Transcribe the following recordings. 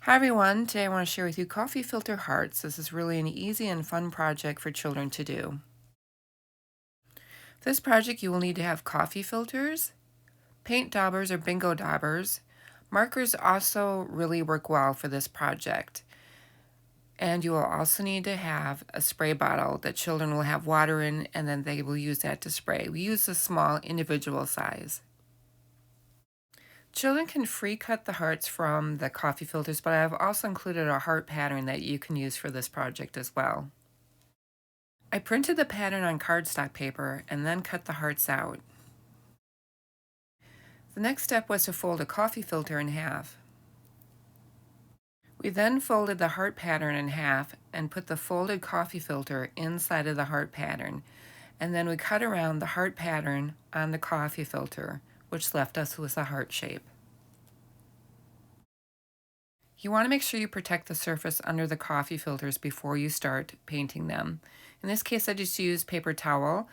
Hi everyone, today I want to share with you coffee filter hearts. This is really an easy and fun project for children to do. For this project you will need to have coffee filters, paint daubers or bingo daubers. Markers also really work well for this project. And you will also need to have a spray bottle that children will have water in and then they will use that to spray. We use a small individual size. Children can free cut the hearts from the coffee filters, but I have also included a heart pattern that you can use for this project as well. I printed the pattern on cardstock paper and then cut the hearts out. The next step was to fold a coffee filter in half. We then folded the heart pattern in half and put the folded coffee filter inside of the heart pattern, and then we cut around the heart pattern on the coffee filter, which left us with a heart shape. You want to make sure you protect the surface under the coffee filters before you start painting them. In this case, I just used paper towel,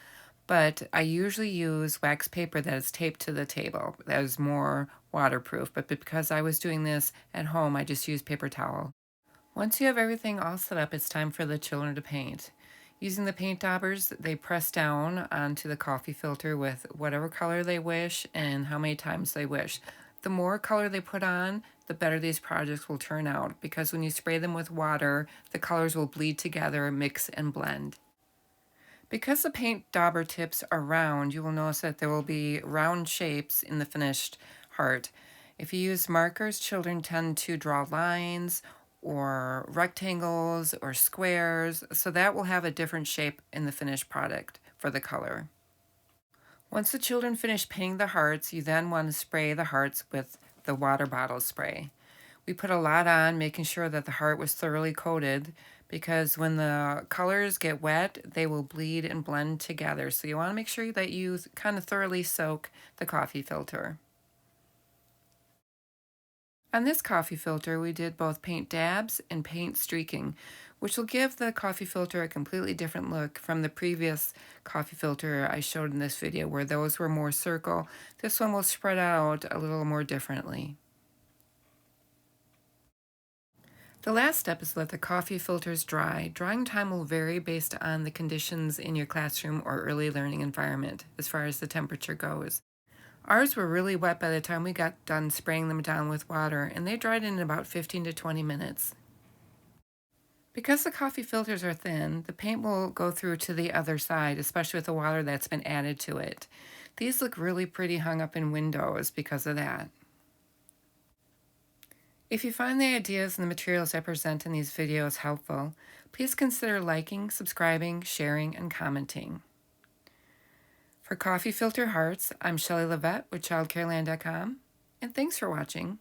but I usually use wax paper that is taped to the table. That is more waterproof, but because I was doing this at home, I just used paper towel. Once you have everything all set up, it's time for the children to paint. Using the paint daubers, they press down onto the coffee filter with whatever color they wish and how many times they wish. The more color they put on, the better these projects will turn out, because when you spray them with water, the colors will bleed together, mix, and blend. Because the paint dauber tips are round, you will notice that there will be round shapes in the finished heart. If you use markers, children tend to draw lines or rectangles or squares, so that will have a different shape in the finished product for the color. Once the children finish painting the hearts, you then want to spray the hearts with the water bottle spray. We put a lot on, making sure that the heart was thoroughly coated, because when the colors get wet, they will bleed and blend together. So you want to make sure that you kind of thoroughly soak the coffee filter. On this coffee filter, we did both paint dabs and paint streaking, which will give the coffee filter a completely different look from the previous coffee filter I showed in this video, where those were more circle. This one will spread out a little more differently. The last step is to let the coffee filters dry. Drying time will vary based on the conditions in your classroom or early learning environment as far as the temperature goes. Ours were really wet by the time we got done spraying them down with water, and they dried in about 15 to 20 minutes. Because the coffee filters are thin, the paint will go through to the other side, especially with the water that's been added to it. These look really pretty hung up in windows because of that. If you find the ideas and the materials I present in these videos helpful, please consider liking, subscribing, sharing, and commenting. For Coffee Filter Hearts, I'm Shelley Levette with ChildCareLand.com, and thanks for watching.